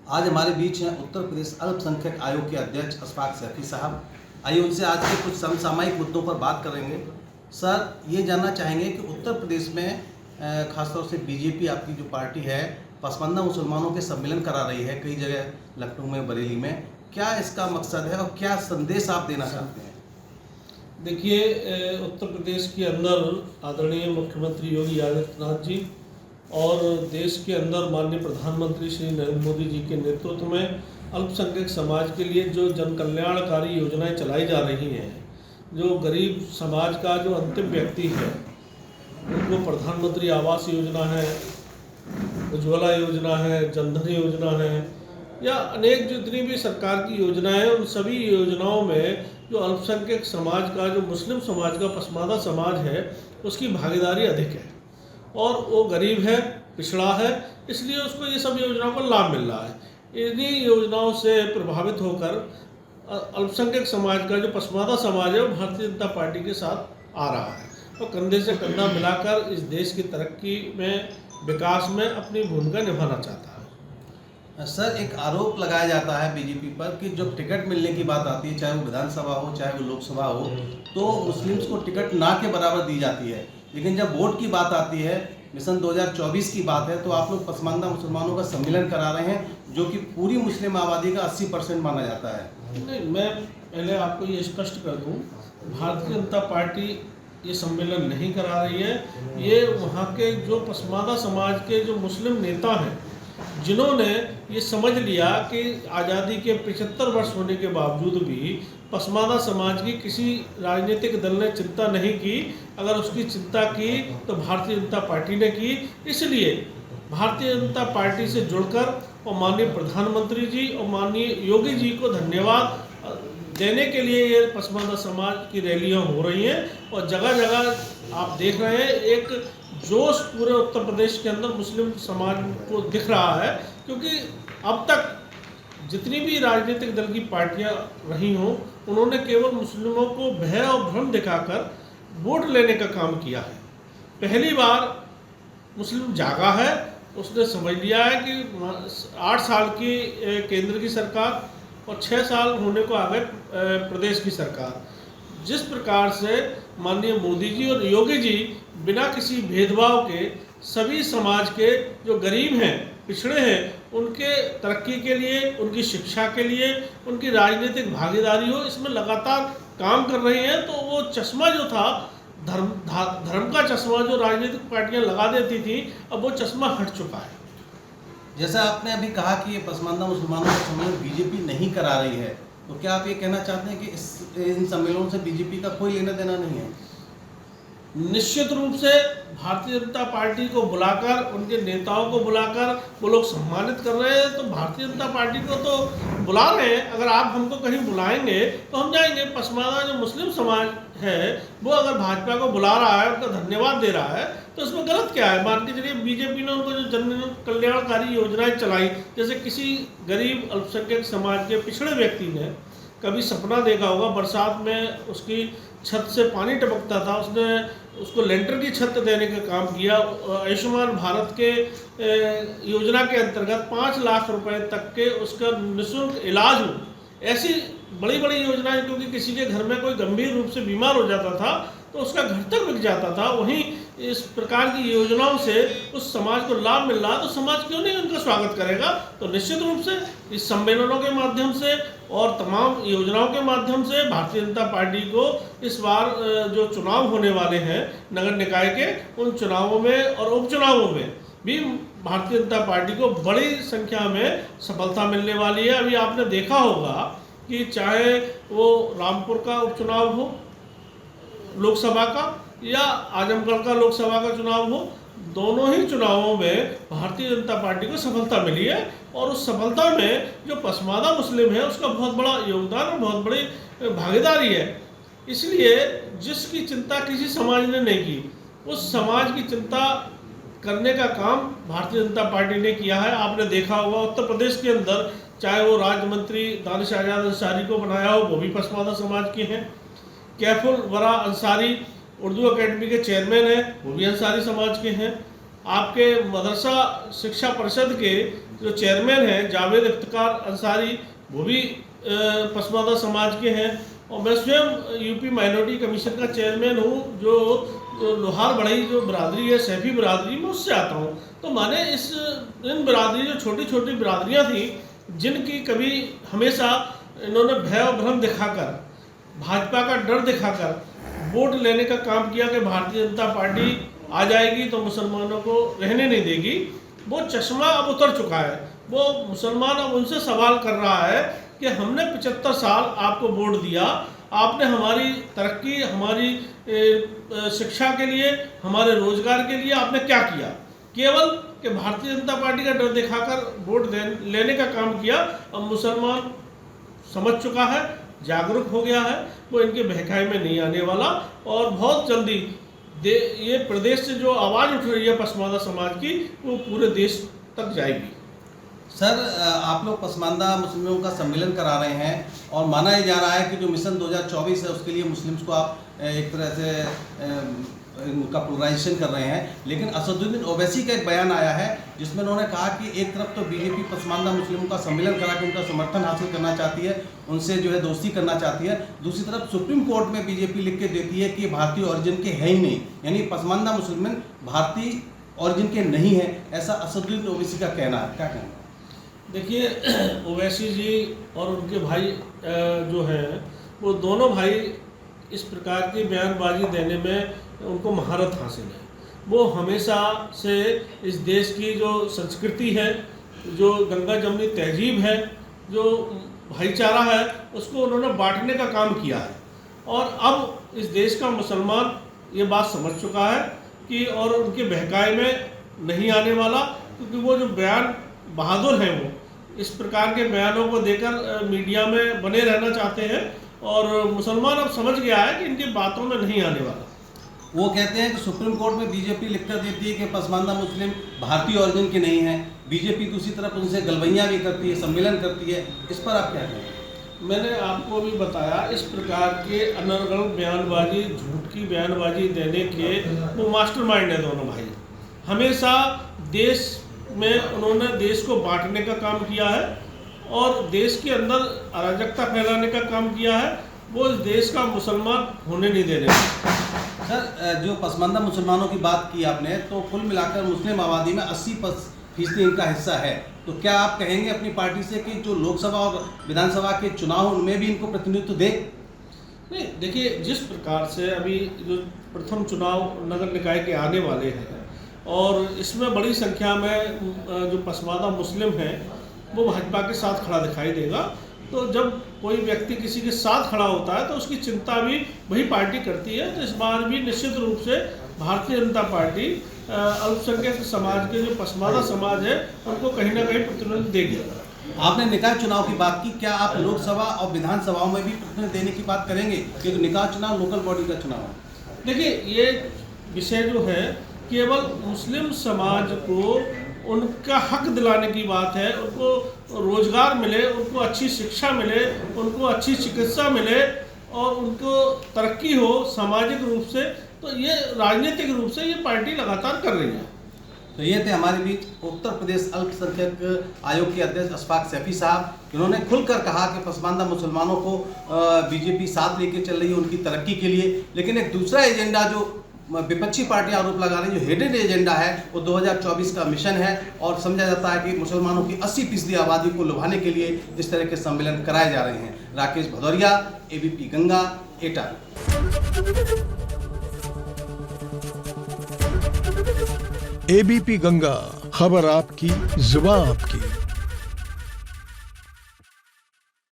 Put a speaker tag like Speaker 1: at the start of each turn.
Speaker 1: आज हमारे बीच हैं उत्तर प्रदेश अल्पसंख्यक आयोग के अध्यक्ष अशफाक सैफी साहब। आइए उनसे आज के कुछ समसामयिक मुद्दों पर बात करेंगे। सर, ये जानना चाहेंगे कि उत्तर प्रदेश में खासतौर से बीजेपी आपकी जो पार्टी है पसमानदा मुसलमानों के सम्मेलन करा रही है कई जगह, लखनऊ में, बरेली में। क्या इसका मकसद है और क्या संदेश आप देना चाहते हैं?
Speaker 2: देखिए, उत्तर प्रदेश के अंदर आदरणीय मुख्यमंत्री योगी आदित्यनाथ जी और देश के अंदर माननीय प्रधानमंत्री श्री नरेंद्र मोदी जी के नेतृत्व में अल्पसंख्यक समाज के लिए जो जन कल्याणकारी योजनाएं चलाई जा रही हैं, जो गरीब समाज का जो अंतिम व्यक्ति है उनको प्रधानमंत्री आवास योजना है, उज्ज्वला योजना है, जनधन योजना है, या अनेक जितनी भी सरकार की योजनाएं हैं, उन सभी योजनाओं में जो अल्पसंख्यक समाज का, जो मुस्लिम समाज का, पसमानदा समाज है, उसकी भागीदारी अधिक है और वो गरीब है, पिछड़ा है, इसलिए उसको ये सब योजनाओं का लाभ मिल रहा है। इन्हीं योजनाओं से प्रभावित होकर अल्पसंख्यक समाज का जो पसमानदा समाज है वो भारतीय जनता पार्टी के साथ आ रहा है और कंधे से कंधा मिलाकर इस देश की तरक्की में, विकास में अपनी भूमिका निभाना चाहता है।
Speaker 1: सर, एक आरोप लगाया जाता है बीजेपी पर कि जब टिकट मिलने की बात आती है, चाहे वो विधानसभा हो चाहे वो लोकसभा हो, तो मुस्लिम्स को टिकट ना के बराबर दी जाती है, लेकिन जब वोट की बात आती है, मिशन 2024 की बात है, तो आप लोग पसमानदा मुसलमानों का सम्मेलन करा रहे हैं जो कि पूरी मुस्लिम आबादी का 80% माना जाता है।
Speaker 2: नहीं, मैं पहले आपको ये स्पष्ट कर दूं, भारतीय जनता पार्टी ये सम्मेलन नहीं करा रही है। ये वहाँ के जो पसमानदा समाज के जो मुस्लिम नेता हैं, जिन्होंने ये समझ लिया कि आज़ादी के 75 वर्ष होने के बावजूद भी पसमानदा समाज की किसी राजनीतिक दल ने चिंता नहीं की। अगर उसकी चिंता की तो भारतीय जनता पार्टी ने की। इसलिए भारतीय जनता पार्टी से जुड़कर और माननीय प्रधानमंत्री जी और माननीय योगी जी को धन्यवाद देने के लिए ये पसमानदा समाज की रैलियां हो रही हैं और जगह जगह आप देख रहे हैं एक जोश पूरे उत्तर प्रदेश के अंदर मुस्लिम समाज को दिख रहा है, क्योंकि अब तक जितनी भी राजनीतिक दल की पार्टियां रही हों, उन्होंने केवल मुस्लिमों को भय और भ्रम दिखाकर वोट लेने का काम किया है। पहली बार मुस्लिम जागा है, उसने समझ लिया है कि 8 साल की केंद्र की सरकार और 6 साल होने को आ गए प्रदेश की सरकार। जिस प्रकार से माननीय मोदी जी और योगी जी बिना किसी भेदभाव के सभी समाज के जो गरीब हैं, पिछड़े हैं, उनके तरक्की के लिए, उनकी शिक्षा के लिए, उनकी राजनीतिक भागीदारी हो, इसमें लगातार काम कर रही हैं। तो वो चश्मा जो था, धर्म का चश्मा जो राजनीतिक पार्टियां लगा देती थी, अब वो चश्मा हट चुका है।
Speaker 1: जैसा आपने अभी कहा कि ये पसमानदा मुसलमानों का सम्मेलन बीजेपी नहीं करा रही है, तो क्या आप ये कहना चाहते हैं कि इन सम्मेलनों से बीजेपी का कोई लेना देना नहीं है?
Speaker 2: निश्चित रूप से भारतीय जनता पार्टी को बुलाकर, उनके नेताओं को बुलाकर वो लोग सम्मानित कर रहे हैं, तो भारतीय जनता पार्टी को तो बुला रहे हैं। अगर आप हमको कहीं बुलाएंगे तो हम जाएंगे। पसमानदा जो मुस्लिम समाज है वो अगर भाजपा को बुला रहा है, उनका धन्यवाद दे रहा है, तो इसमें गलत क्या है? मान के चलिए बीजेपी ने उनको जो जन कल्याणकारी योजनाएं चलाई, जैसे किसी गरीब अल्पसंख्यक समाज के पिछड़े व्यक्ति ने कभी सपना देखा होगा, बरसात में उसकी छत से पानी टपकता था, उसने उसको लेंटर की छत देने का काम किया। आयुष्मान भारत के योजना के अंतर्गत 5 लाख रुपए तक के उसका निःशुल्क इलाज हो, ऐसी बड़ी बड़ी योजनाएं, क्योंकि किसी के घर में कोई गंभीर रूप से बीमार हो जाता था तो उसका घर तक बिक जाता था। वहीं इस प्रकार की योजनाओं से उस समाज को लाभ मिल रहा, तो समाज क्यों नहीं उनका स्वागत करेगा? तो निश्चित रूप से इस सम्मेलनों के माध्यम से और तमाम योजनाओं के माध्यम से भारतीय जनता पार्टी को इस बार जो चुनाव होने वाले हैं नगर निकाय के, उन चुनावों में और उपचुनावों में भी भारतीय जनता पार्टी को बड़ी संख्या में सफलता मिलने वाली है। अभी आपने देखा होगा कि चाहे वो रामपुर का उपचुनाव हो लोकसभा का या आजमगढ़ का लोकसभा का चुनाव हो, दोनों ही चुनावों में भारतीय जनता पार्टी को सफलता मिली है और उस सफलता में जो पसमानदा मुस्लिम है उसका बहुत बड़ा योगदान और बहुत बड़ी भागीदारी है। इसलिए जिसकी चिंता किसी समाज ने नहीं की, उस समाज की चिंता करने का काम भारतीय जनता पार्टी ने किया है। आपने देखा होगा उत्तर प्रदेश के अंदर, चाहे वो राज्य मंत्री दानिश आजाद अंसारी को बनाया हो, वो भी पसमानदा समाज के हैं। कैफुल वरा अंसारी उर्दू अकेडमी के चेयरमैन हैं, वो भी अंसारी समाज के हैं। आपके मदरसा शिक्षा परिषद के जो चेयरमैन हैं जावेद इफ्तिकार अंसारी, वो भी पसमानदा समाज के हैं। और मैं स्वयं यूपी माइनॉरिटी कमीशन का चेयरमैन हूँ, जो लोहार बढ़ई जो बिरादरी है, सैफी बिरादरी, मैं उससे आता हूँ। तो माने इन बिरादरी जो छोटी छोटी बिरादरियाँ थी, जिनकी कभी हमेशा इन्होंने भय और भ्रम दिखाकर, भाजपा का डर दिखाकर वोट लेने का काम किया कि भारतीय जनता पार्टी आ जाएगी तो मुसलमानों को रहने नहीं देगी, वो चश्मा अब उतर चुका है। वो मुसलमान अब उनसे सवाल कर रहा है कि हमने 75 साल आपको वोट दिया, आपने हमारी तरक्की, हमारी शिक्षा के लिए, हमारे रोजगार के लिए आपने क्या किया? केवल कि भारतीय जनता पार्टी का डर दिखाकर वोट लेने का काम किया। अब मुसलमान समझ चुका है, जागरूक हो गया है, वो इनके बहकावे में नहीं आने वाला। और बहुत जल्दी ये प्रदेश से जो आवाज़ उठ रही है पसमानदा समाज की, वो पूरे देश तक जाएगी।
Speaker 1: सर, आप लोग पसमानदा मुस्लिमों का सम्मेलन करा रहे हैं और माना ही जा रहा है कि जो मिशन 2024 है उसके लिए मुस्लिम्स को आप एक तरह से उनका पोलराइजेशन कर रहे हैं। लेकिन असदुद्दीन ओवैसी का एक बयान आया है जिसमें उन्होंने कहा कि एक तरफ तो बीजेपी पसमानदा मुस्लिमों का सम्मेलन करा के उनका समर्थन हासिल करना चाहती है, उनसे जो है दोस्ती करना चाहती है, दूसरी तरफ सुप्रीम कोर्ट में बीजेपी लिख के देती है कि भारतीय ओरिजिन के है ही नहीं, यानी पसमानदा मुसलमान भारतीय ओरिजिन के नहीं है। ऐसा असदुद्दीन ओवैसी का कहना है, क्या कहना?
Speaker 2: देखिए, ओवैसी जी और उनके भाई जो हैं, वो दोनों भाई इस प्रकार की बयानबाजी देने में उनको महारत हासिल है। वो हमेशा से इस देश की जो संस्कृति है, जो गंगा जमुनी तहजीब है, जो भाईचारा है, उसको उन्होंने बांटने का काम किया है। और अब इस देश का मुसलमान ये बात समझ चुका है कि और उनके बहकावे में नहीं आने वाला, क्योंकि वो जो बयान बहादुर हैं, वो इस प्रकार के बयानों को देकर मीडिया में बने रहना चाहते हैं। और मुसलमान अब समझ गया है कि इनकी बातों में नहीं आने वाला।
Speaker 1: वो कहते हैं कि सुप्रीम कोर्ट में बीजेपी लिखकर देती है कि पसमानदा मुस्लिम भारतीय ओरिजिन के नहीं हैं, बीजेपी दूसरी तरफ उनसे गलबैयाँ भी करती है, सम्मेलन करती है। इस पर आप क्या कहें?
Speaker 2: मैंने आपको भी बताया, इस प्रकार के अनर्गल बयानबाजी, झूठ की बयानबाजी देने के वो मास्टरमाइंड है दोनों भाई। हमेशा देश में उन्होंने देश को बांटने का काम किया है और देश के अंदर अराजकता फैलाने का काम किया है। वो इस देश का मुसलमान होने नहीं देने।
Speaker 1: सर, जो पसमानदा मुसलमानों की बात की आपने, तो कुल मिलाकर मुस्लिम आबादी में 80% इनका हिस्सा है। तो क्या आप कहेंगे अपनी पार्टी से कि जो लोकसभा और विधानसभा के चुनाव उनमें भी इनको प्रतिनिधित्व दे?
Speaker 2: नहीं, देखिए, जिस प्रकार से अभी जो प्रथम चुनाव नगर निकाय के आने वाले हैं और इसमें बड़ी संख्या में जो पसमानदा मुस्लिम हैं वो भाजपा के साथ खड़ा दिखाई देगा। तो जब कोई व्यक्ति किसी के साथ खड़ा होता है तो उसकी चिंता भी वही पार्टी करती है। तो इस बार भी निश्चित रूप से भारतीय जनता पार्टी अल्पसंख्यक समाज के जो पसमानदा समाज है उनको कहीं ना कहीं प्रतिनिधित्व देगी।
Speaker 1: आपने निकाय चुनाव की बात की, क्या आप लोकसभा और विधानसभाओं में भी प्रतिनिधित्व देने की बात करेंगे? क्योंकि निकाय चुनाव लोकल बॉडी का चुनाव है।
Speaker 2: देखिए, ये विषय जो है केवल मुस्लिम समाज को उनका हक दिलाने की बात है। उनको रोजगार मिले, उनको अच्छी शिक्षा मिले, उनको अच्छी चिकित्सा मिले और उनको तरक्की हो सामाजिक रूप से। तो ये राजनीतिक रूप से ये पार्टी लगातार कर रही है।
Speaker 1: तो ये थे हमारे बीच उत्तर प्रदेश अल्पसंख्यक आयोग के अध्यक्ष अशफाक सैफी साहब, जिन्होंने खुलकर कहा कि पसमानदा मुसलमानों को बीजेपी साथ लेके चल रही है उनकी तरक्की के लिए। लेकिन एक दूसरा एजेंडा जो विपक्षी पार्टी आरोप लगा रही है, जो हिडन एजेंडा है, वो 2024 का मिशन है और समझा जाता है कि मुसलमानों की 80% आबादी को लुभाने के लिए इस तरह के सम्मेलन कराए जा रहे हैं। राकेश भदौरिया, एबीपी गंगा, एटा।
Speaker 3: एबीपी गंगा, खबर आपकी, जुबान आपकी।